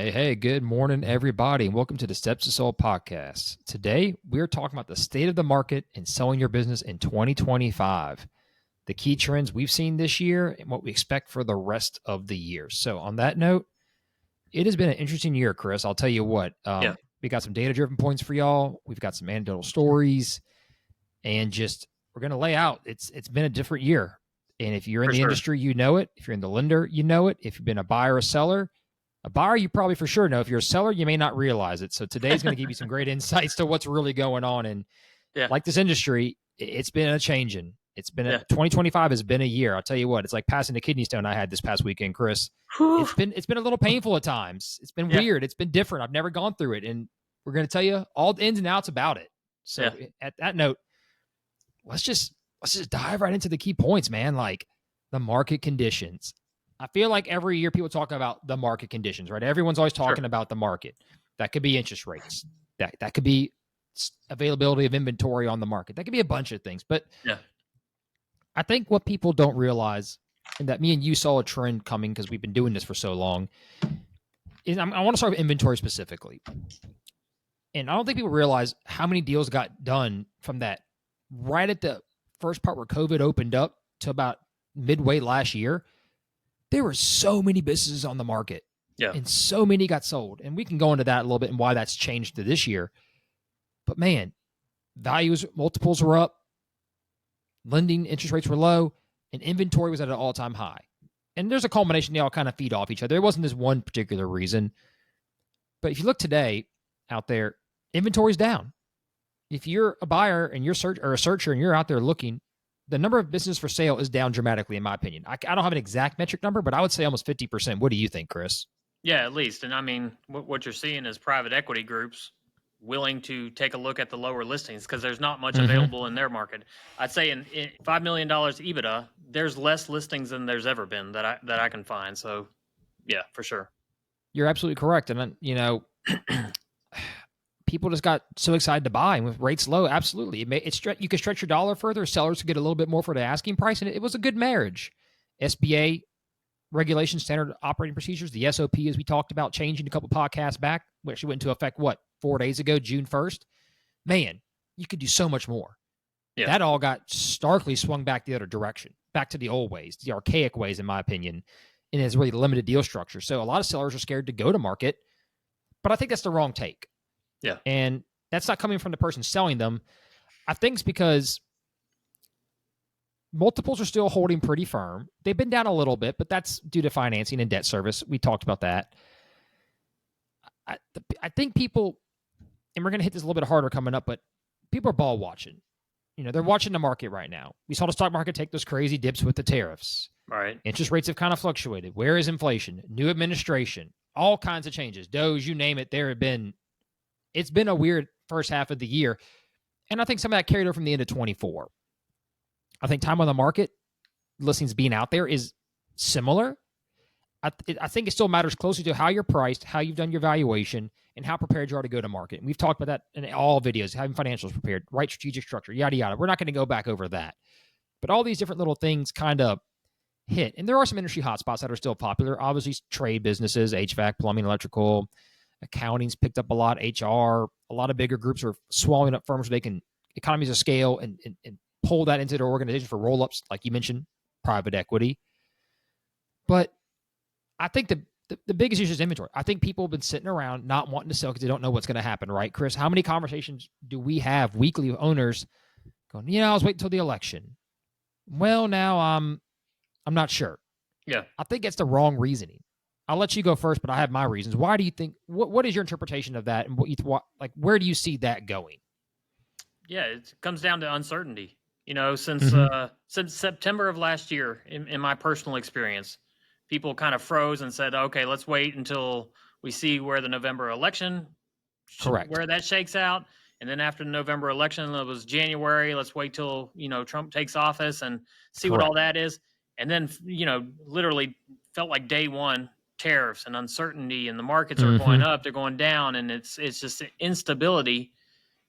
Hey, good morning, everybody, and welcome to the Steps to Soul podcast. Today, we're talking about the state of the market and selling your business in 2025, the key trends we've seen this year, and what we expect for the rest of the year. So, on that note, it has been an interesting year, Chris. I'll tell you what, we got some data-driven points for y'all. We've got some anecdotal stories, and just we're going to lay out. It's been a different year. And if you're in the industry, you know it. If you're in the lender, you know it. If you've been a buyer or seller, a buyer, you probably for sure know. If you're a seller, you may not realize it. So today's going to give you some great insights to what's really going on. And like this industry, it's been a changing. It's been 2025 has been a year. I'll tell you what, it's like passing the kidney stone I had this past weekend, Chris. It's been a little painful at times. It's been weird. It's been different. I've never gone through it. And we're going to tell you all the ins and outs about it. So at that note, let's just dive right into the key points, man. Like the market conditions. I feel like every year people talk about the market conditions, right? Everyone's always talking about the market. That could be interest rates. That could be availability of inventory on the market. That could be a bunch of things. But I think what people don't realize, and that me and you saw a trend coming because we've been doing this for so long, is I want to start with inventory specifically. And I don't think people realize how many deals got done from that right at the first part where COVID opened up to about midway last year. There were so many businesses on the market and so many got sold. And we can go into that a little bit and why that's changed to this year. But man, values, multiples were up, lending interest rates were low, and inventory was at an all-time high. And there's a culmination, they all kind of feed off each other. There wasn't this one particular reason. But if you look today out there, inventory's down. If you're a buyer and you're a searcher and you're out there looking, the number of business for sale is down dramatically, in my opinion. I don't have an exact metric number, but I would say almost 50%. What do you think, Chris? Yeah, at least. And I mean, what you're seeing is private equity groups willing to take a look at the lower listings because there's not much available in their market. I'd say in $5 million EBITDA, there's less listings than there's ever been that I can find. So, yeah, for sure. You're absolutely correct. And, people just got so excited to buy, and with rates low, absolutely. You could stretch your dollar further. Sellers could get a little bit more for the asking price, and it was a good marriage. SBA regulation, standard operating procedures, the SOP, as we talked about, changing a couple podcasts back, which actually went into effect, 4 days ago, June 1st? Man, you could do so much more. Yeah. That all got starkly swung back the other direction, back to the old ways, the archaic ways, in my opinion, and it's really limited deal structure. So a lot of sellers are scared to go to market, but I think that's the wrong take. Yeah. And that's not coming from the person selling them. I think it's because multiples are still holding pretty firm. They've been down a little bit, but that's due to financing and debt service. We talked about that. I think people, and we're going to hit this a little bit harder coming up, but people are ball watching. They're watching the market right now. We saw the stock market take those crazy dips with the tariffs. Right. Interest rates have kind of fluctuated. Where is inflation? New administration, all kinds of changes. Doge, you name it, it's been a weird first half of the year. And I think some of that carried over from the end of 24. I think time on the market, listings being out there is similar. I think it still matters closely to how you're priced, how you've done your valuation, and how prepared you are to go to market. And we've talked about that in all videos, having financials prepared, right strategic structure, yada, yada. We're not going to go back over that. But all these different little things kind of hit. And there are some industry hotspots that are still popular. Obviously, trade businesses, HVAC, plumbing, electrical, accounting's picked up a lot, HR, a lot of bigger groups are swallowing up firms so they can economies of scale and pull that into their organization for roll-ups, like you mentioned, private equity. But I think the biggest issue is inventory. I think people have been sitting around not wanting to sell because they don't know what's going to happen, right, Chris? How many conversations do we have weekly with owners going, I was waiting until the election. Well, now I'm not sure. Yeah. I think it's the wrong reasoning. I'll let you go first, but I have my reasons. Why do you think? What is your interpretation of that, and where do you see that going? Yeah, it comes down to uncertainty. Since September of last year, in my personal experience, people kind of froze and said, "Okay, let's wait until we see where the November election, where that shakes out." And then after the November election, it was January. Let's wait till Trump takes office and see what all that is. And then literally felt like day one. Tariffs and uncertainty, and the markets are going up, they're going down, and it's just instability.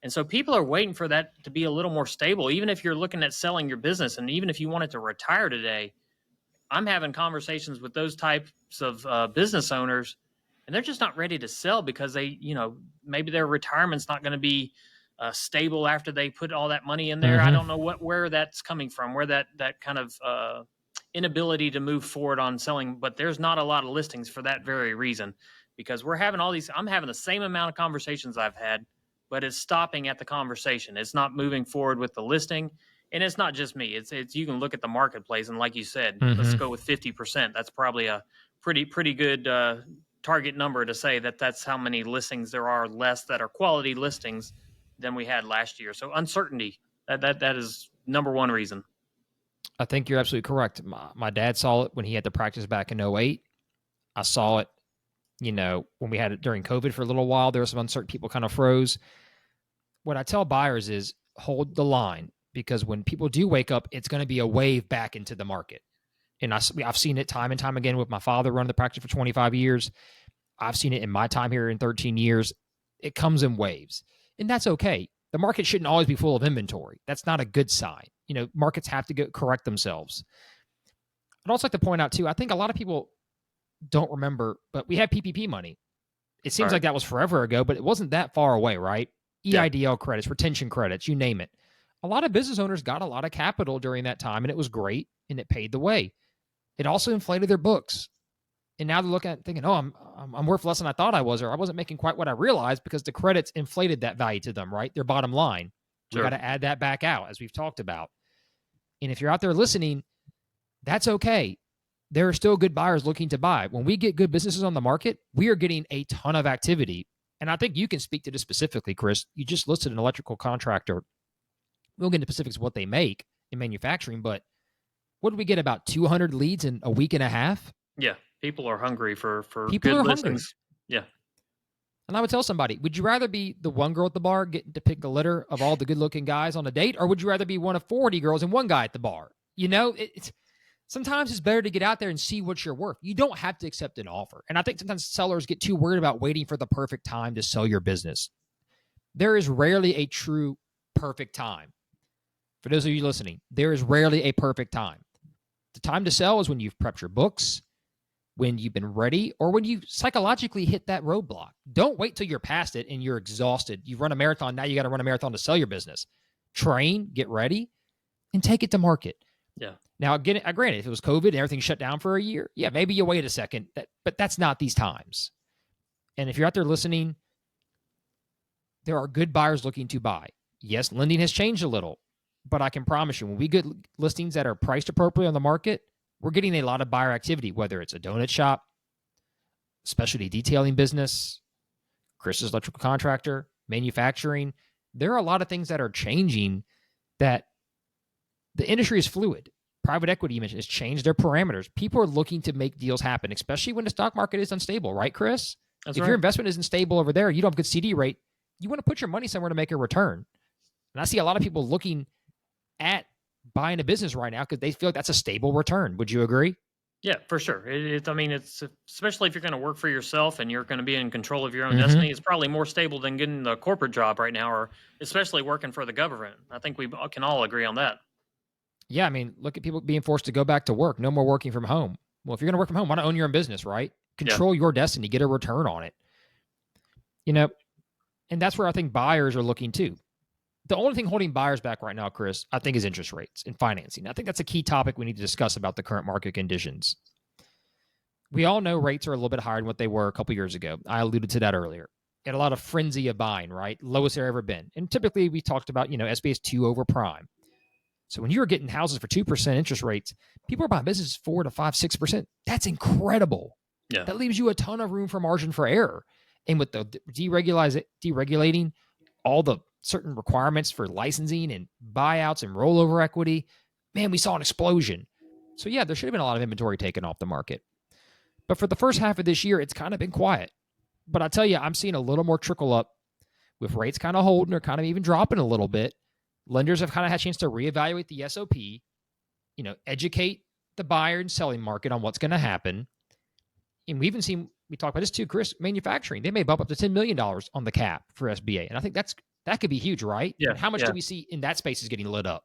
And so people are waiting for that to be a little more stable. Even if you're looking at selling your business, and even if you wanted to retire today, I'm having conversations with those types of business owners, and they're just not ready to sell because they, maybe their retirement's not going to be stable after they put all that money in there. I don't know where that's coming from, where that kind of inability to move forward on selling. But there's not a lot of listings for that very reason, because we're having all these. I'm having the same amount of conversations I've had, but it's stopping at the conversation. It's not moving forward with the listing. And it's not just me. It's you can look at the marketplace, and like you said, let's go with 50%. That's probably a pretty good target number to say that that's how many listings there are less that are quality listings than we had last year. So uncertainty, that is number one reason. I think you're absolutely correct. My dad saw it when he had to practice back in 08. I saw it, when we had it during COVID for a little while. There were some uncertain people kind of froze. What I tell buyers is hold the line, because when people do wake up, it's going to be a wave back into the market. And I've seen it time and time again with my father running the practice for 25 years. I've seen it in my time here in 13 years. It comes in waves, and that's okay. The market shouldn't always be full of inventory. That's not a good sign. Markets have to correct themselves. I'd also like to point out too, I think a lot of people don't remember, but we had PPP money. It seems like that was forever ago, but it wasn't that far away, right? EIDL credits, retention credits, you name it. A lot of business owners got a lot of capital during that time, and it was great, and it paid the way. It also inflated their books. And now they're looking at it thinking, oh, I'm worth less than I thought I was, or I wasn't making quite what I realized, because the credits inflated that value to them, right? Their bottom line. Sure. We got to add that back out, as we've talked about. And if you're out there listening, that's okay. There are still good buyers looking to buy. When we get good businesses on the market, we are getting a ton of activity. And I think you can speak to this specifically, Chris. You just listed an electrical contractor. We'll get into specifics of what they make in manufacturing, but what did we get, about 200 leads in a week and a half? Yeah, people are hungry for people good are listings. Hungry. Yeah. And I would tell somebody, would you rather be the one girl at the bar getting to pick the litter of all the good-looking guys on a date, or would you rather be one of 40 girls and one guy at the bar? Sometimes it's better to get out there and see what you're worth. You don't have to accept an offer. And I think sometimes sellers get too worried about waiting for the perfect time to sell your business. There is rarely a true perfect time. For those of you listening, there is rarely a perfect time. The time to sell is when you've prepped your books, when you've been ready, or when you psychologically hit that roadblock. Don't wait till you're past it and you're exhausted. You've run a marathon. Now you got to run a marathon to sell your business. Train, get ready, and take it to market. Yeah. Now, granted, if it was COVID and everything shut down for a year, yeah, maybe you wait a second, but that's not these times. And if you're out there listening, there are good buyers looking to buy. Yes, lending has changed a little, but I can promise you, when we get listings that are priced appropriately on the market, we're getting a lot of buyer activity, whether it's a donut shop, specialty detailing business, Chris's electrical contractor, manufacturing. There are a lot of things that are changing, that the industry is fluid. Private equity, you mentioned, has changed their parameters. People are looking to make deals happen, especially when the stock market is unstable, right, Chris? If your investment isn't stable over there, you don't have a good CD rate, you want to put your money somewhere to make a return. And I see a lot of people looking at buying a business right now because they feel like that's a stable return. Would you agree? Yeah, for sure. It's especially if you're going to work for yourself and you're going to be in control of your own destiny, it's probably more stable than getting the corporate job right now, or especially working for the government. I think we can all agree on that. Yeah, I mean, look at people being forced to go back to work. No more working from home. Well, if you're going to work from home, why not own your own business, right? Control your destiny, get a return on it. And that's where I think buyers are looking too. The only thing holding buyers back right now, Chris, I think, is interest rates and financing. I think that's a key topic we need to discuss about the current market conditions. We all know rates are a little bit higher than what they were a couple years ago. I alluded to that earlier. And a lot of frenzy of buying, right? Lowest they've ever been. And typically we talked about, SBA is 2 over prime. So when you're getting houses for 2% interest rates, people are buying businesses 4 to 5, 6%. That's incredible. Yeah. That leaves you a ton of room for margin for error. And with the deregulating all the certain requirements for licensing and buyouts and rollover equity, man, we saw an explosion. So yeah, there should have been a lot of inventory taken off the market. But for the first half of this year, it's kind of been quiet. But I tell you, I'm seeing a little more trickle up with rates kind of holding or kind of even dropping a little bit. Lenders have kind of had a chance to reevaluate the SOP, educate the buyer and selling market on what's going to happen. And we even seen, we talked about this too, Chris, manufacturing. They may bump up to $10 million on the cap for SBA. And I think that could be huge, right? Yeah. And how much do we see in that space is getting lit up?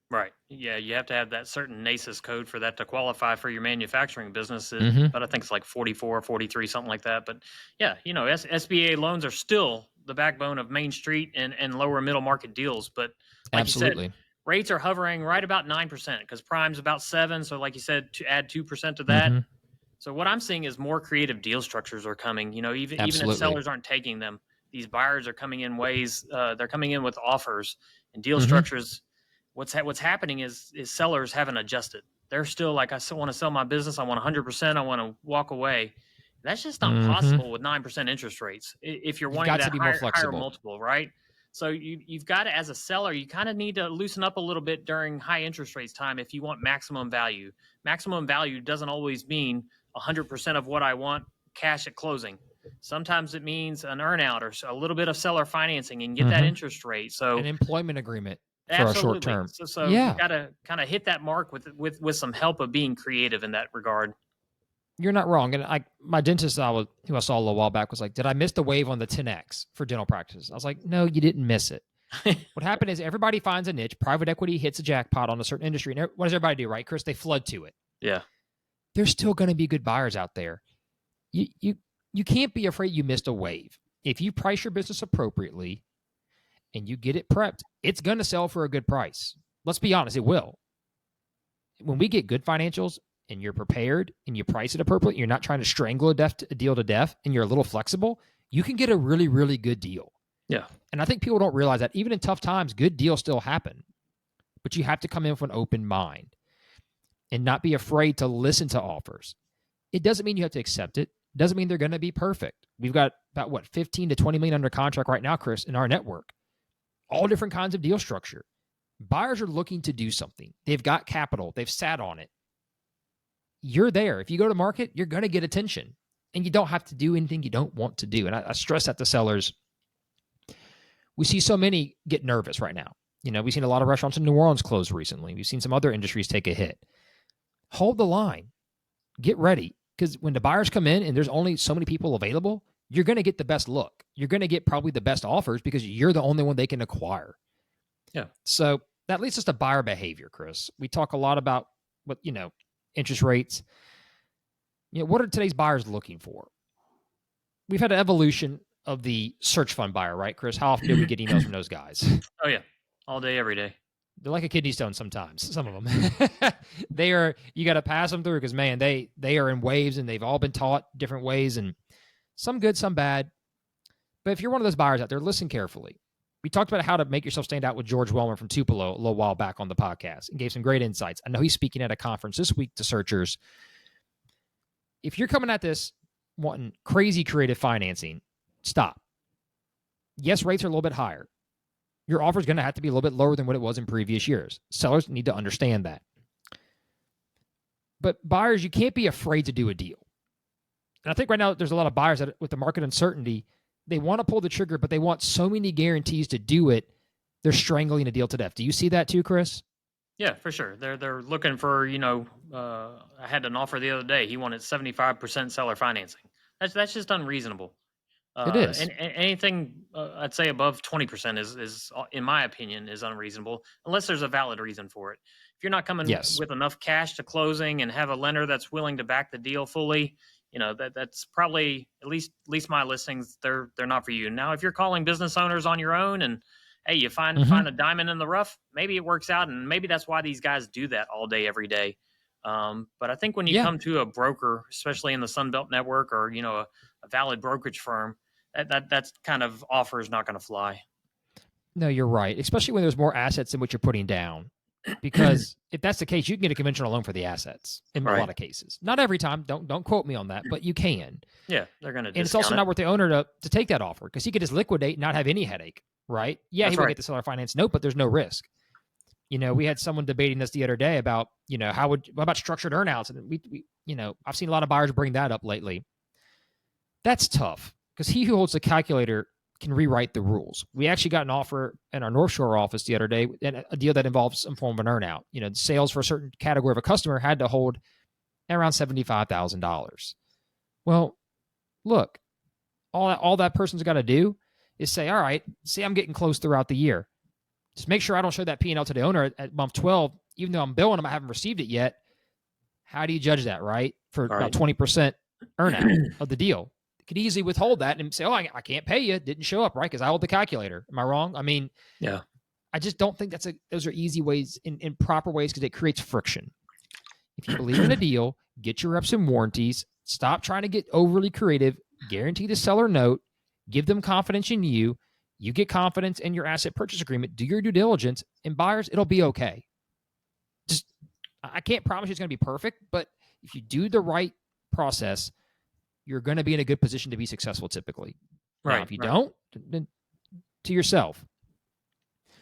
Right. Yeah, you have to have that certain NACES code for that to qualify for your manufacturing business. Mm-hmm. But I think it's like 44, 43, something like that. But yeah, SBA loans are still the backbone of Main Street and lower middle market deals. But like you said, Absolutely. rates are hovering right about 9% because prime's about 7. So like you said, to add 2% to that. Mm-hmm. So what I'm seeing is more creative deal structures are coming. Even if Absolutely. sellers aren't taking them, these buyers are coming in ways. They're coming in with offers and deal Mm-hmm. structures. What's happening is sellers haven't adjusted. They're still like, I still want to sell my business. I want 100%. I want to walk away. That's just not Mm-hmm. possible with 9% interest rates. If you're You've wanting got to that be more higher flexible. multiple, right? So you've got to, as a seller, you kind of need to loosen up a little bit during high interest rates time if you want maximum value. Maximum value doesn't always mean 100% of what I want cash at closing. Sometimes it means an earnout or a little bit of seller financing and get that Mm-hmm. interest rate. An So employment agreement for a short absolutely. term. So you Yeah. got to kind of hit that mark with some help of being creative in that regard. You're not wrong. And my dentist who I saw a little while back was like, did I miss the wave on the 10X for dental practices? I was like, no, you didn't miss it. What happened is everybody finds a niche. Private equity hits a jackpot on a certain industry. And what does everybody do, right, Chris? They flood to it. Yeah. There's still going to be good buyers out there. You can't be afraid you missed a wave. If you price your business appropriately and you get it prepped, it's going to sell for a good price. Let's be honest, it will. When we get good financials and you're prepared and you price it appropriately, you're not trying to strangle a deal to death, and you're a little flexible, you can get a really, really good deal. Yeah. And I think people don't realize that even in tough times, good deals still happen. But you have to come in with an open mind and not be afraid to listen to offers. It doesn't mean you have to accept it. It doesn't mean they're going to be perfect. We've got about 15 to 20 million under contract right now, Chris, in our network. All different kinds of deal structure. Buyers are looking to do something. They've got capital. They've sat on it. You're there. If you go to market, you're going to get attention. And you don't have to do anything you don't want to do. And I stress that to sellers. We see so many get nervous right now. We've seen a lot of restaurants in New Orleans close recently. We've seen some other industries take a hit. Hold the line. Get ready. Because when the buyers come in and there's only so many people available, you're going to get the best look. You're going to get probably the best offers because you're the only one they can acquire. Yeah. So that leads us to buyer behavior, Chris. We talk a lot about interest rates. What are today's buyers looking for? We've had an evolution of the search fund buyer, right, Chris? How often do we get emails from those guys? Oh yeah. All day, every day. They're like a kidney stone sometimes, some of them. You got to pass them through because, man, they are in waves and they've all been taught different ways, and some good, some bad. But if you're one of those buyers out there, listen carefully. We talked about how to make yourself stand out with George Wellmer from Tupelo a little while back on the podcast and gave some great insights. I know he's speaking at a conference this week to searchers. If you're coming at this wanting crazy creative financing, stop. Yes, rates are a little bit higher. Your offer is going to have to be a little bit lower than what it was in previous years. Sellers need to understand that. But buyers, you can't be afraid to do a deal. And I think right now there's a lot of buyers that, with the market uncertainty, they want to pull the trigger, but they want so many guarantees to do it, they're strangling a deal to death. Do you see that too, Chris? Yeah, for sure. They're looking for, I had an offer the other day. He wanted 75% seller financing. That's just unreasonable. It is. And anything I'd say above 20% is, in my opinion, is unreasonable unless there's a valid reason for it. If you're not coming with enough cash to closing and have a lender that's willing to back the deal fully, that's probably at least my listings. They're not for you. Now, if you're calling business owners on your own and hey, you find a diamond in the rough, maybe it works out, and maybe that's why these guys do that all day, every day. But I think when you come to a broker, especially in the Sunbelt network or a valid brokerage firm, that's kind of offer is not going to fly. No, you're right. Especially when there's more assets than what you're putting down. Because if that's the case, you can get a conventional loan for the assets in a lot of cases. Not every time. Don't quote me on that, but you can. Yeah, they're going to. And it's also not worth the owner to take that offer because he could just liquidate and not have any headache, right? Yeah, he would get the seller finance note, but there's no risk. We had someone debating this the other day about, what about structured earnouts? And we I've seen a lot of buyers bring that up lately. That's tough because he who holds the calculator can rewrite the rules. We actually got an offer in our North Shore office the other day, and a deal that involves some form of an earnout. Sales for a certain category of a customer had to hold around $75,000. Well, look, all that person's got to do is say, all right, see, I'm getting close throughout the year. Just make sure I don't show that P&L to the owner at month 12, even though I'm billing them, I haven't received it yet. How do you judge that, right? For about 20% earnout of the deal. You could easily withhold that and say, oh, I can't pay you. Didn't show up, right? Because I hold the calculator. Am I wrong? I mean, yeah. I just don't think those are easy ways in proper ways because it creates friction. If you believe in a deal, get your reps and warranties. Stop trying to get overly creative. Guarantee the seller note. Give them confidence in you. You get confidence in your asset purchase agreement. Do your due diligence. And buyers, it'll be okay. Just, I can't promise you it's going to be perfect, but if you do the right process, you're going to be in a good position to be successful typically. Right. Now, if you don't, then to yourself.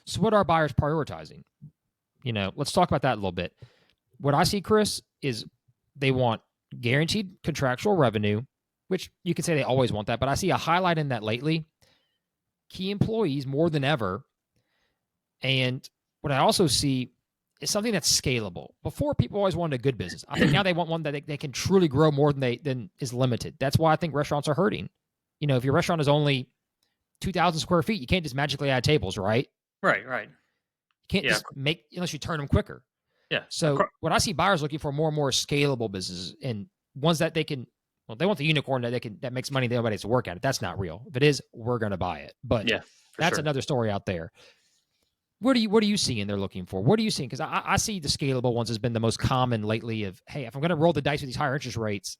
So what are buyers prioritizing? Let's talk about that a little bit. What I see, Chris, is they want guaranteed contractual revenue, which you could say they always want that, but I see a highlight in that lately. Key employees more than ever. And what I also see is something that's scalable. Before, people always wanted a good business. I think now they want one that they can truly grow more than is limited. That's why I think restaurants are hurting. If your restaurant is only 2,000 square feet, you can't just magically add tables, right? Right. You can't just unless you turn them quicker. Yeah. So what I see buyers looking for more and more scalable businesses and ones that they can, they want the unicorn that makes money that nobody has to work at it. That's not real. If it is, we're going to buy it. But that's another story out there. What are you seeing they're looking for? What are you seeing? Because I see the scalable ones has been the most common lately of, hey, if I'm going to roll the dice with these higher interest rates,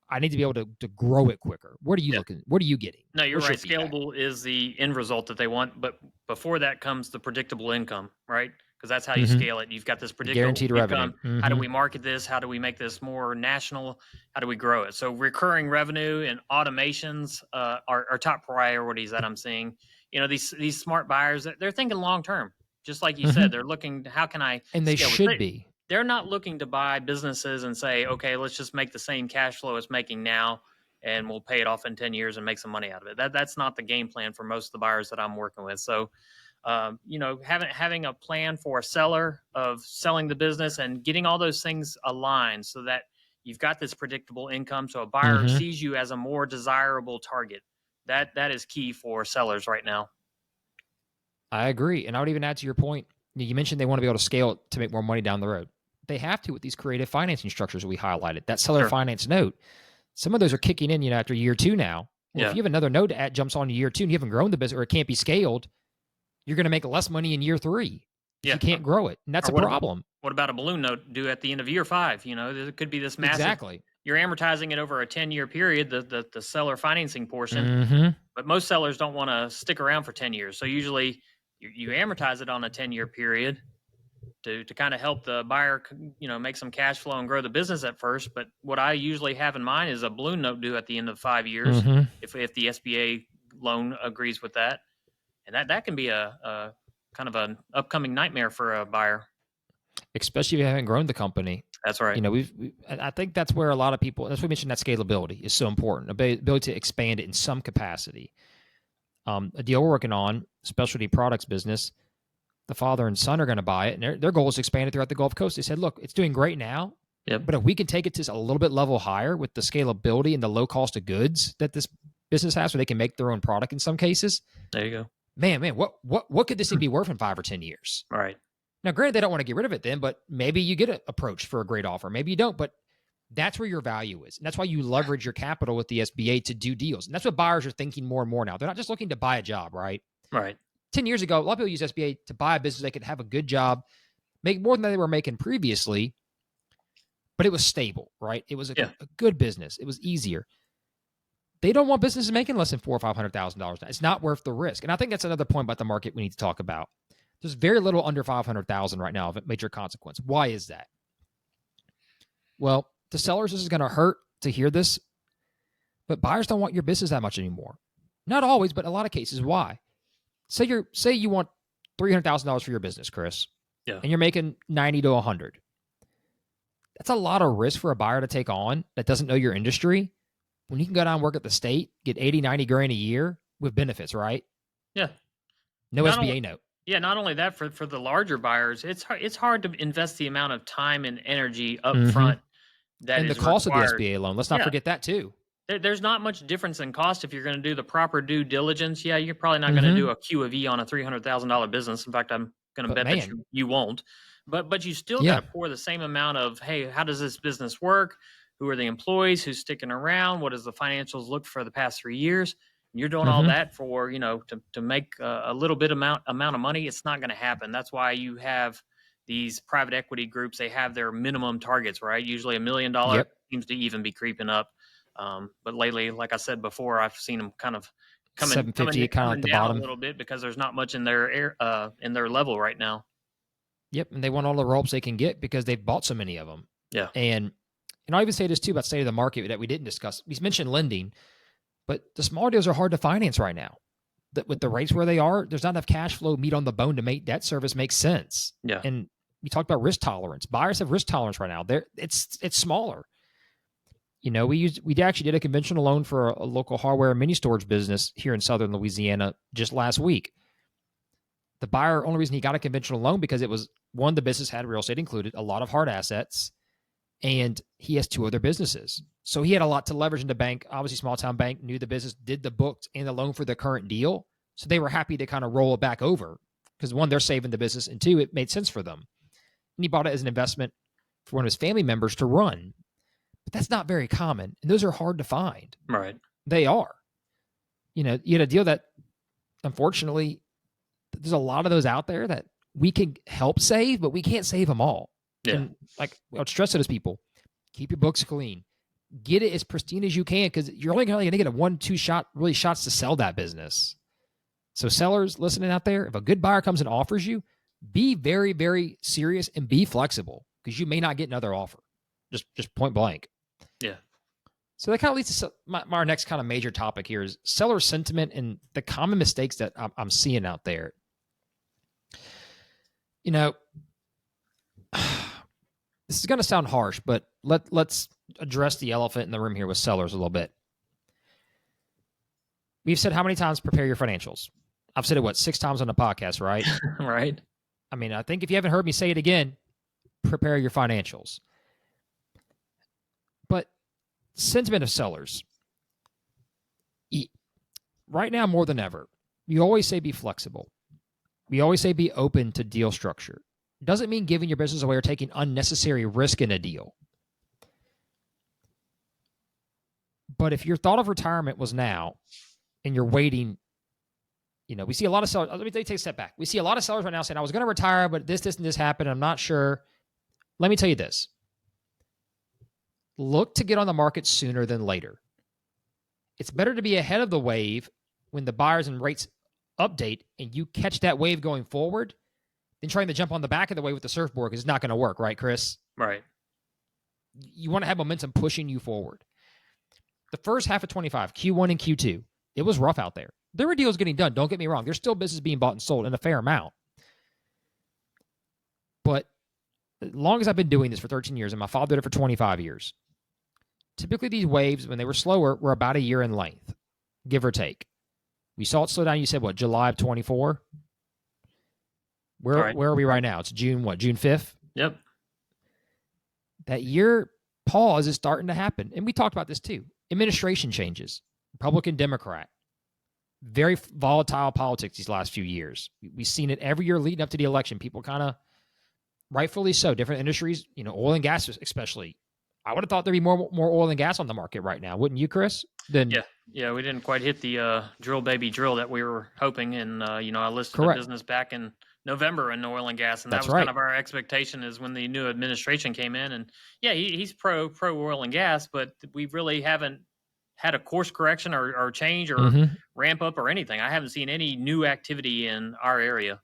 I need to be able to grow it quicker. What are you looking? What are you getting? No, you're right. Scalable is the end result that they want, but before that comes the predictable income, right? Because that's how you scale it. You've got this predictable guaranteed income. revenue. How do we market this? How do we make this more national? How do we grow it? So recurring revenue and automations are top priorities that I'm seeing. These smart buyers, they're thinking long term. Just like you said, they're looking, how can I And they should be. They're not looking to buy businesses and say, okay, let's just make the same cash flow it's making now and we'll pay it off in 10 years and make some money out of it. That's not the game plan for most of the buyers that I'm working with. So, having a plan for a seller of selling the business and getting all those things aligned so that you've got this predictable income. So a buyer sees you as a more desirable target. That is key for sellers right now. I agree. And I would even add to your point. You mentioned they want to be able to scale it to make more money down the road. They have to with these creative financing structures we highlighted. That seller finance note, some of those are kicking in, after year 2 now. Well, if you have another note that jumps on to year 2 and you haven't grown the business or it can't be scaled, you're going to make less money in year 3 if you can't grow it. And that's a problem. What about a balloon note due at the end of year 5? There could be this massive. Exactly. You're amortizing it over a 10-year period, the seller financing portion. But most sellers don't want to stick around for 10 years. So usually you amortize it on a 10-year period to kind of help the buyer, make some cash flow and grow the business at first. But what I usually have in mind is a balloon note due at the end of 5 years, if the SBA loan agrees with that. And that can be a kind of an upcoming nightmare for a buyer. Especially if you haven't grown the company. That's right. I think that's where a lot of people, that's what we mentioned, that scalability is so important, ability to expand it in some capacity. A deal we're working on, specialty products business, the father and son are going to buy it, and their goal is to expand it throughout the Gulf Coast. They said, look, it's doing great now, but if we can take it to a little bit level higher with the scalability and the low cost of goods that this business has, so they can make their own product in some cases. There you go. Man, what could this thing be worth in 5 or 10 years? Right. Now, granted, they don't want to get rid of it then, but maybe you get approached for a great offer. Maybe you don't, but that's where your value is. And that's why you leverage your capital with the SBA to do deals. And that's what buyers are thinking more and more now. They're not just looking to buy a job, right? Right. 10 years ago, a lot of people used SBA to buy a business. They could have a good job, make more than they were making previously, but it was stable, right? It was a good business. It was easier. They don't want businesses making less than $400,000 or $500,000. It's not worth the risk. And I think that's another point about the market we need to talk about. There's very little under $500,000 right now of major consequence. Why is that? Well, to sellers, this is going to hurt to hear this, but buyers don't want your business that much anymore. Not always, but in a lot of cases. Why? Say you want $300,000 for your business, Chris, and you're making 90 to 100. That's a lot of risk for a buyer to take on that doesn't know your industry. When you can go down and work at the state, get 80, 90 grand a year with benefits, right? Yeah. No SBA note. Yeah, not only that, for the larger buyers, it's hard to invest the amount of time and energy up front that and is the cost required. of the SBA loan. Let's not forget that too. There's not much difference in cost if you're going to do the proper due diligence. Yeah, you're probably not going to do a Q of E on a $300,000 business. In fact, I'm going to But bet that man, you won't. But you still got yeah. to pour the same amount of, hey, how does this business work? Who are the employees? Who's sticking around? What does the financials look for the past 3 years? And you're doing all Mm-hmm. that for, to make a little bit amount of money. It's not going to happen. That's why you have these private equity groups. They have their minimum targets, right? Usually $1 million Yep. seems to even be creeping up. But lately, like I said before, I've seen them kind of coming 750, kind of like the down a bottom. little bit because there's not much in their level right now. Yep. And they want all the ropes they can get because they've bought so many of them. Yeah. And I'll even say this too about state of the market that we didn't discuss. We mentioned lending, but the smaller deals are hard to finance right now. That with the rates where they are, there's not enough cash flow meat on the bone to make debt service make sense. Yeah. And we talked about risk tolerance. Buyers have risk tolerance right now. It's smaller. We actually did a conventional loan for a local hardware and mini storage business here in southern Louisiana just last week. The buyer, only reason he got a conventional loan because it was one, the business had real estate included, a lot of hard assets, and he has 2 other businesses. So he had a lot to leverage in the bank. Obviously, small town bank, knew the business, did the books and the loan for the current deal. So they were happy to kind of roll it back over because 1, they're saving the business, and 2, it made sense for them. And he bought it as an investment for one of his family members to run. But that's not very common. And those are hard to find. Right. They are. You had a deal that, unfortunately, there's a lot of those out there that we can help save, but we can't save them all. Yeah. And like I'll stress to those people, keep your books clean. Get it as pristine as you can because you're only going to get a 1-2 shot, really shots to sell that business. So sellers listening out there, if a good buyer comes and offers you, be very, very serious and be flexible because you may not get another offer. Just point blank. Yeah. So that kind of leads to our next kind of major topic here is seller sentiment and the common mistakes that I'm seeing out there. This is going to sound harsh, but let's address the elephant in the room here with sellers a little bit. We've said how many times prepare your financials? I've said it, 6 times on the podcast, right? Right. I mean, I think if you haven't heard me say it again, prepare your financials. But sentiment of sellers, right now more than ever, we always say be flexible. We always say be open to deal structure. Doesn't mean giving your business away or taking unnecessary risk in a deal. But if your thought of retirement was now and you're waiting, we see a lot of sellers. Let me take a step back. We see a lot of sellers right now saying, I was going to retire, but this, and this happened. I'm not sure. Let me tell you this. Look to get on the market sooner than later. It's better to be ahead of the wave when the buyers and rates update and you catch that wave going forward than trying to jump on the back of the wave with the surfboard because it's not going to work, right, Chris? Right. You want to have momentum pushing you forward. The first half of 25, Q1 and Q2, it was rough out there. There were deals getting done. Don't get me wrong. There's still business being bought and sold in a fair amount. But as long as I've been doing this for 13 years and my father did it for 25 years, typically these waves, when they were slower, were about a year in length, give or take. We saw it slow down. You said, July of 24? Where are we right now? It's June 5th? Yep. That year pause is starting to happen. And we talked about this too. Administration changes, Republican, Democrat. Very volatile politics these last few years. We've seen it every year leading up to the election. People kind of, rightfully so, different industries, oil and gas especially. I would have thought there'd be more oil and gas on the market right now. Wouldn't you, Chris? Yeah, we didn't quite hit the drill baby drill that we were hoping. And, I listed a business back in November in oil and gas. And that was kind of our expectation is when the new administration came in. And yeah, he's pro oil and gas, but we really haven't had a course correction or change or ramp up or anything. I haven't seen any new activity in our area.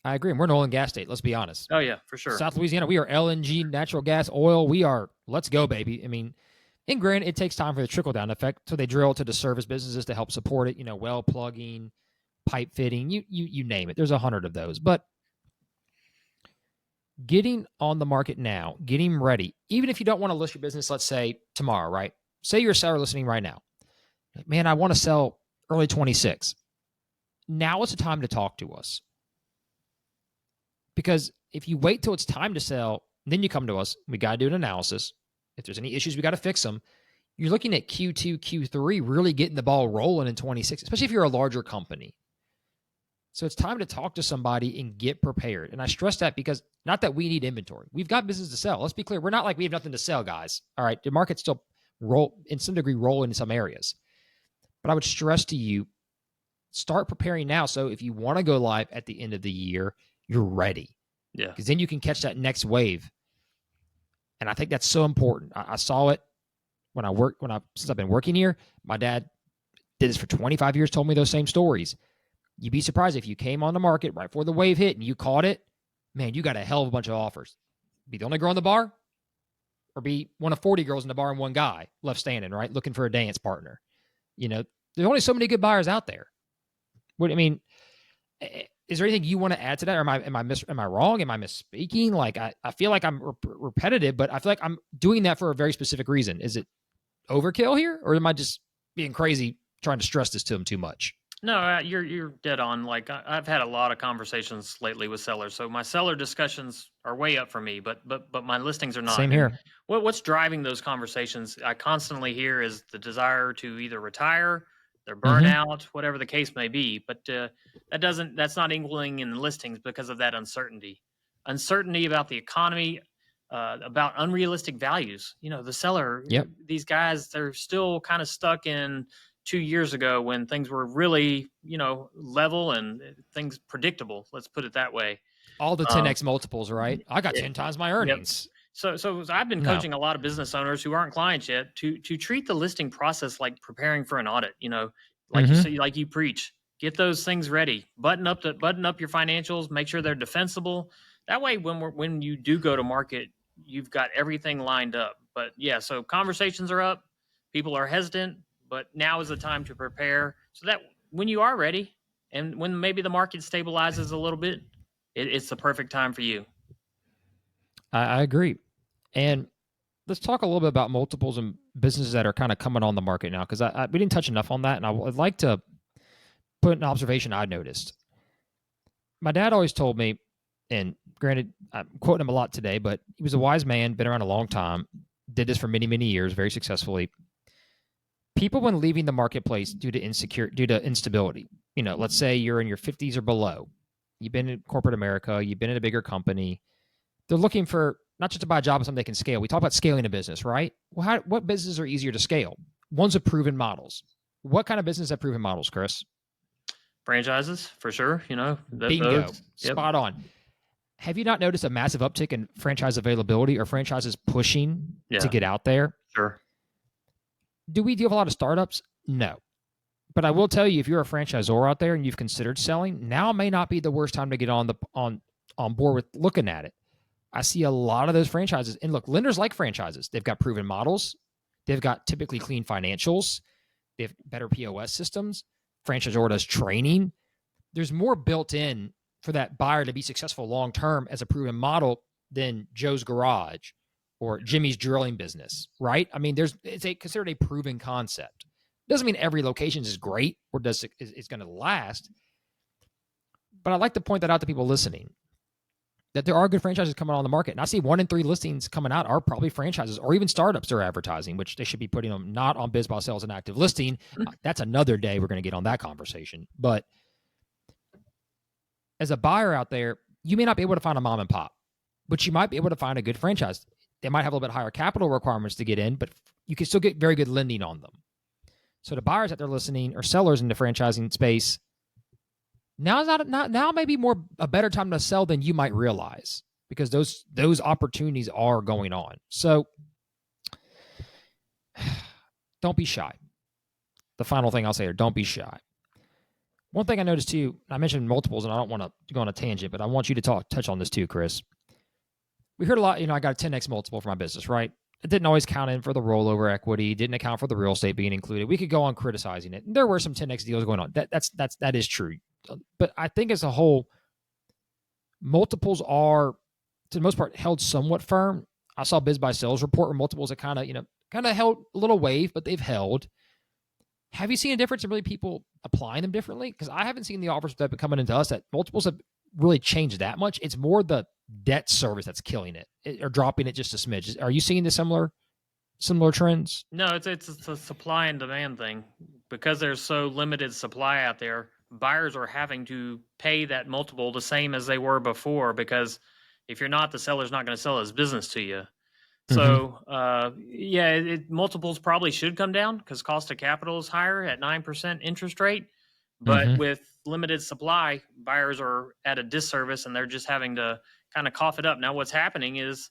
I agree. And we're an oil and gas state. Let's be honest. Oh, yeah, for sure. South Louisiana, we are LNG, natural gas, oil. We are, let's go, baby. I mean, and granted, it takes time for the trickle-down effect. So they drill to the service businesses to help support it, well plugging, pipe fitting, you name it. There's 100 of those. But getting on the market now, getting ready, even if you don't want to list your business, let's say tomorrow, right? Say you're a seller listening right now. Man, I want to sell early 26. Now is the time to talk to us. Because if you wait till it's time to sell, then you come to us, we got to do an analysis. If there's any issues, we got to fix them. You're looking at Q2, Q3, really getting the ball rolling in 26, especially if you're a larger company. So it's time to talk to somebody and get prepared. And I stress that because not that we need inventory. We've got business to sell. Let's be clear. We're not like we have nothing to sell, guys. All right. The market's still in some degree rolling in some areas. But I would stress to you, start preparing now. So if you want to go live at the end of the year, you're ready. Yeah. Because then you can catch that next wave. And I think that's so important. I saw it since I've been working here. My dad did this for 25 years, told me those same stories. You'd be surprised if you came on the market right before the wave hit and you caught it, man, you got a hell of a bunch of offers. Be the only girl in the bar or be one of 40 girls in the bar and one guy left standing, right? Looking for a dance partner. There's only so many good buyers out there. What I mean, is there anything you want to add to that? Or am I wrong? Am I misspeaking? Like, I feel like I'm repetitive, but I feel like I'm doing that for a very specific reason. Is it overkill here? Or am I just being crazy trying to stress this to them too much? No, you're dead on. Like I've had a lot of conversations lately with sellers, so my seller discussions are way up for me. But my listings are not. Same here. What's driving those conversations? I constantly hear is the desire to either retire, their burnout, whatever the case may be. But that's not equaling in the listings because of that uncertainty about the economy, about unrealistic values. The seller, these guys, they're still kind of stuck in 2 years ago when things were really, level and things predictable. Let's put it that way. All the 10x multiples, right? I got 10 times my earnings. Yep. So I've been coaching a lot of business owners who aren't clients yet to treat the listing process like preparing for an audit. Like you say, like you preach, get those things ready, button up your financials, make sure they're defensible. That way, when you do go to market, you've got everything lined up. But yeah, so conversations are up, people are hesitant. But now is the time to prepare so that when you are ready and when maybe the market stabilizes a little bit, it's the perfect time for you. I agree. And let's talk a little bit about multiples and businesses that are kind of coming on the market now, because we didn't touch enough on that. And I'd like to put an observation I noticed. My dad always told me, and granted, I'm quoting him a lot today, but he was a wise man, been around a long time, did this for many, many years, very successfully. People, when leaving the marketplace due to instability, let's say you're in your 50s or below, you've been in corporate America, you've been in a bigger company, they're looking for not just to buy a job, but something they can scale. We talk about scaling a business, right? Well, what businesses are easier to scale? Ones with proven models. What kind of business have proven models, Chris? Franchises, for sure. Bingo. Spot on. Have you not noticed a massive uptick in franchise availability or franchises pushing to get out there? Sure. Do we deal with a lot of startups? No. But I will tell you, if you're a franchisor out there and you've considered selling, now may not be the worst time to get on board with looking at it. I see a lot of those franchises. And look, lenders like franchises. They've got proven models. They've got typically clean financials. They have better POS systems. Franchisor does training. There's more built in for that buyer to be successful long-term as a proven model than Joe's Garage or Jimmy's drilling business, right? I mean, it's considered a proven concept. Doesn't mean every location is great or is going to last. But I'd like to point that out to people listening, that there are good franchises coming on the market. And I see 1 in 3 listings coming out are probably franchises or even startups they're advertising, which they should be putting them not on BizBoss Sales and Active Listing. That's another day we're going to get on that conversation. But as a buyer out there, you may not be able to find a mom and pop, but you might be able to find a good franchise. They might have a little bit higher capital requirements to get in, but you can still get very good lending on them. So the buyers that they're listening or sellers in the franchising space, now may be a better time to sell than you might realize, because those opportunities are going on. So don't be shy. The final thing I'll say here, don't be shy. One thing I noticed too, I mentioned multiples, and I don't want to go on a tangent, but I want you to touch on this too, Chris. We heard a lot, I got a 10x multiple for my business, right? It didn't always count in for the rollover equity, didn't account for the real estate being included. We could go on criticizing it. There were some 10x deals going on. That is true. But I think as a whole, multiples are, to the most part, held somewhat firm. I saw Biz by Sales report where multiples are kind of held a little wave, but they've held. Have you seen a difference in really people applying them differently? Because I haven't seen the offers that have been coming into us that multiples have really changed that much. It's more the debt service that's killing it or dropping it just a smidge. Are you seeing the similar trends? No, it's a supply and demand thing. Because there's so limited supply out there, buyers are having to pay that multiple the same as they were before, because if you're not, the seller's not going to sell his business to you. Mm-hmm. So, yeah, multiples probably should come down because cost of capital is higher at 9% interest rate. But Mm-hmm. with limited supply, buyers are at a disservice and they're just having to kind of cough it up. Now, what's happening is,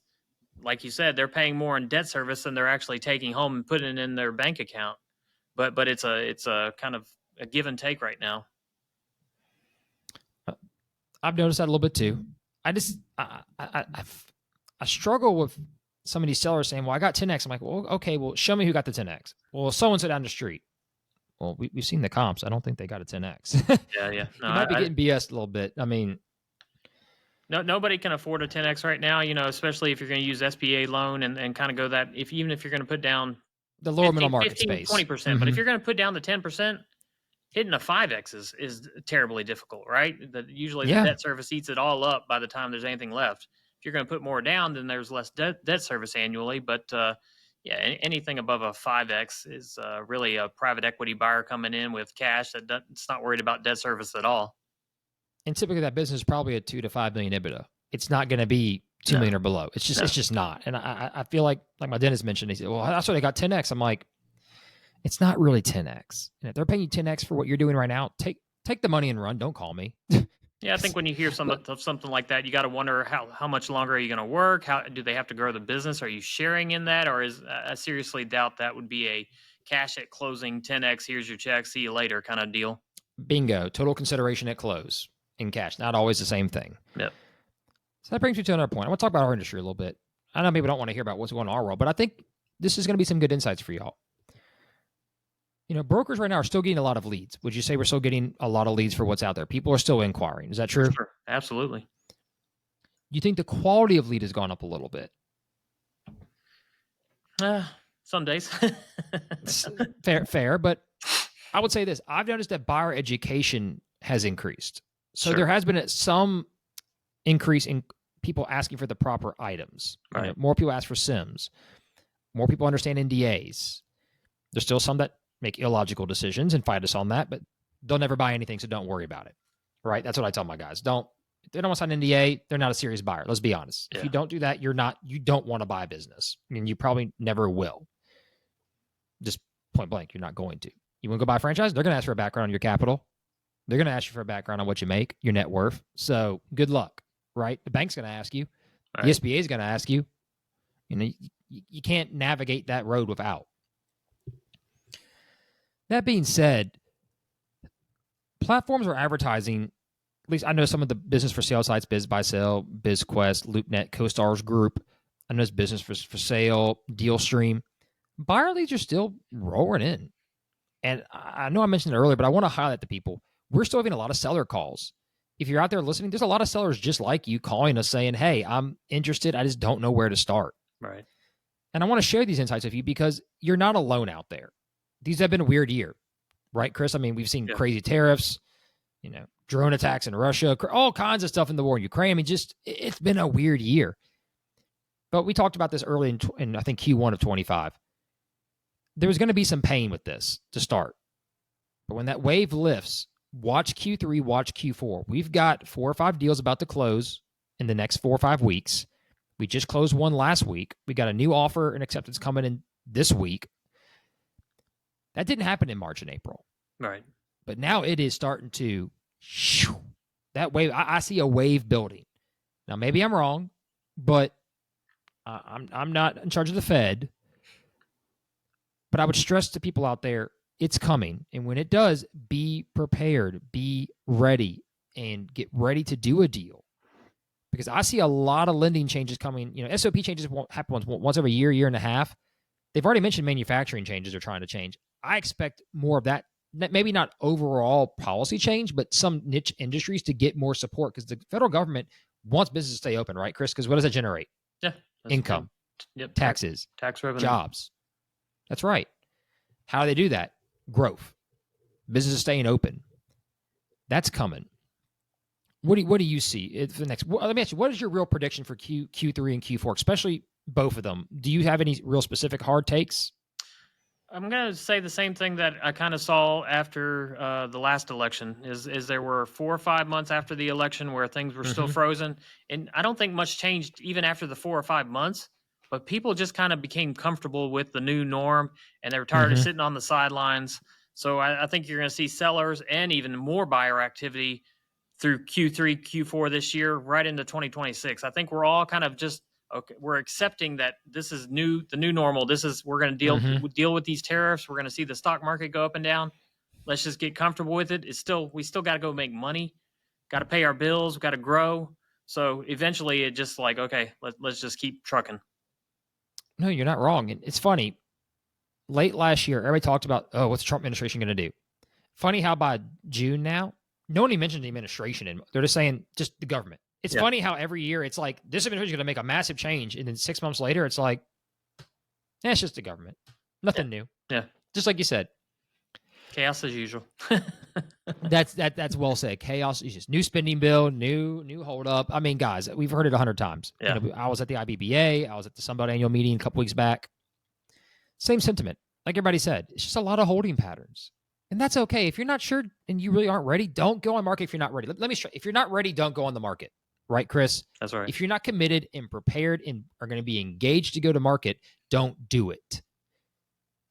like you said, they're paying more in debt service than they're actually taking home and putting it in their bank account. But it's a kind of a give and take right now. I've noticed that a little bit too. I struggle with some of these sellers saying, well, I got 10X. I'm like, well, okay, well, show me who got the 10X. Well, so-and-so down the street. Well, we've seen the comps. I don't think they got a 10X. Yeah. No, You might be getting BS a little bit. I mean, nobody can afford a 10X right now, especially if you're going to use SBA loan and kind of go that, even if you're going to put down the lower middle market 15, space. 20%, Mm-hmm. But if you're going to put down the 10%, hitting a 5X is terribly difficult, right? Usually the debt service eats it all up by the time there's anything left. If you're going to put more down, then there's less debt service annually. But yeah, anything above a 5X is really a private equity buyer coming in with cash that's not worried about debt service at all. And typically that business is probably a 2 to 5 million EBITDA. It's not going to be 2 million or below. It's just not. And I feel like my dentist mentioned, he said, well, that's why they got 10X. I'm like, it's not really 10X. And if they're paying you 10X for what you're doing right now, take the money and run. Don't call me. Yeah, I think when you hear something like that, you got to wonder how much longer are you going to work? How do they have to grow the business? Are you sharing in that? Or I seriously doubt that would be a cash at closing 10X, here's your check, see you later kind of deal. Bingo. Total consideration at close in cash. Not always the same thing. Yep. So that brings me to another point. I want to talk about our industry a little bit. I know people don't want to hear about what's going on in our world, but I think this is going to be some good insights for y'all. Brokers right now are still getting a lot of leads. Would you say we're still getting a lot of leads for what's out there? People are still inquiring. Is that true? Sure. Absolutely. You think the quality of lead has gone up a little bit? Some days. Fair. But I would say this. I've noticed that buyer education has increased. So Sure. there has been some increase in people asking for the proper items. Right. More people ask for SIMs. More people understand NDAs. There's still some that make illogical decisions and fight us on that, but they'll never buy anything, so don't worry about it. Right? That's what I tell my guys. If they don't want to sign an NDA, they're not a serious buyer. Let's be honest. Yeah. If you don't do that, you don't want to buy a business. I mean, you probably never will. Just point blank, you're not going to. You want to go buy a franchise? They're going to ask for a background on your capital. They're going to ask you for a background on what you make, your net worth. So good luck, right? The bank's going to ask you. Right. The SBA is going to ask you. You can't navigate that road without. That being said, platforms are advertising, at least I know some of the business for sale sites, BizBuySell, BizQuest, LoopNet, CoStar's Group. I know it's business for sale, DealStream. Buyer leads are still rolling in. And I know I mentioned it earlier, but I want to highlight to people, we're still having a lot of seller calls. If you're out there listening, there's a lot of sellers just like you calling us saying, hey, I'm interested. I just don't know where to start. Right. And I want to share these insights with you because you're not alone out there. These have been a weird year, right, Chris? I mean, we've seen crazy tariffs, drone attacks in Russia, all kinds of stuff in the war in Ukraine. I mean, it's been a weird year. But we talked about this early in I think, Q1 of 25. There was going to be some pain with this to start. But when that wave lifts, watch Q3, watch Q4. We've got 4 or 5 deals about to close in the next 4 or 5 weeks. We just closed one last week. We got a new offer and acceptance coming in this week. That didn't happen in March and April. Right. But now it is starting to, that wave, I see a wave building. Now, maybe I'm wrong, but I'm not in charge of the Fed. But I would stress to people out there, it's coming. And when it does, be prepared, be ready, and get ready to do a deal. Because I see a lot of lending changes coming. SOP changes won't happen once every year and a half. They've already mentioned manufacturing changes they're trying to change. I expect more of that, maybe not overall policy change, but some niche industries to get more support because the federal government wants business to stay open, right, Chris? Because what does that generate? Yeah. Income, taxes, tax revenue, jobs. That's right. How do they do that? Growth. Business is staying open. That's coming. What do you see for the next? Let me ask you, what is your real prediction for Q3 and Q4, especially both of them? Do you have any real specific hard takes? I'm going to say the same thing that I kind of saw after the last election is there were 4 or 5 months after the election where things were still Mm-hmm. frozen. And I don't think much changed even after the 4 or 5 months, but people just kind of became comfortable with the new norm and they were tired of Mm-hmm. sitting on the sidelines. So I think you're going to see sellers and even more buyer activity through Q3, Q4 this year, right into 2026. I think we're all kind of just okay. We're accepting that this is the new normal. We're going to Mm-hmm. deal with these tariffs. We're going to see the stock market go up and down. Let's just get comfortable with it. We still got to go make money, got to pay our bills, got to grow. So eventually, it just like okay, let's just keep trucking. No, you're not wrong. And it's funny. Late last year, everybody talked about, oh, what's the Trump administration going to do? Funny how by June now, no one even mentioned the administration. And they're just saying just the government. It's funny how every year it's like this administration is going to make a massive change. And then 6 months later, it's like, it's just the government. Nothing new. Yeah. Just like you said. Chaos as usual. That's well said. Chaos is just new spending bill, new hold up. I mean, guys, we've heard it 100 times. Yeah. I was at the IBBA. I was at the Sunbelt annual meeting a couple weeks back. Same sentiment. Like everybody said, it's just a lot of holding patterns. And that's okay. If you're not sure and you really aren't ready, don't go on market if you're not ready. Let me show. If you're not ready, don't go on the market. Right, Chris? That's right. If you're not committed and prepared and are going to be engaged to go to market, don't do it.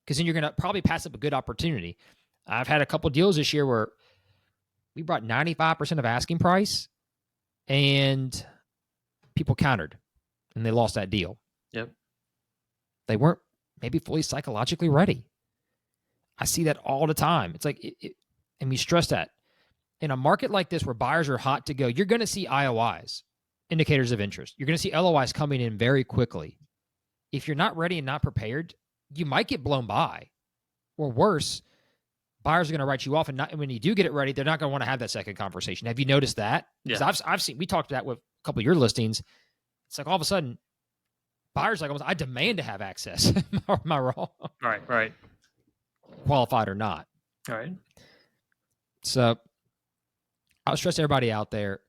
Because then you're going to probably pass up a good opportunity. I've had a couple deals this year where we brought 95% of asking price and people countered and they lost that deal. Yep. They weren't maybe fully psychologically ready. I see that all the time. It's like, and we stress that. In a market like this where buyers are hot to go, you're going to see IOIs, indicators of interest. You're going to see LOIs coming in very quickly. If you're not ready and not prepared, you might get blown by. Or worse, buyers are going to write you off. And when you do get it ready, they're not going to want to have that second conversation. Have you noticed that? Because I've seen, we talked that with a couple of your listings. It's like all of a sudden, buyers like, I demand to have access. Am I wrong? Right. Qualified or not. All right. So I'll stress everybody out there.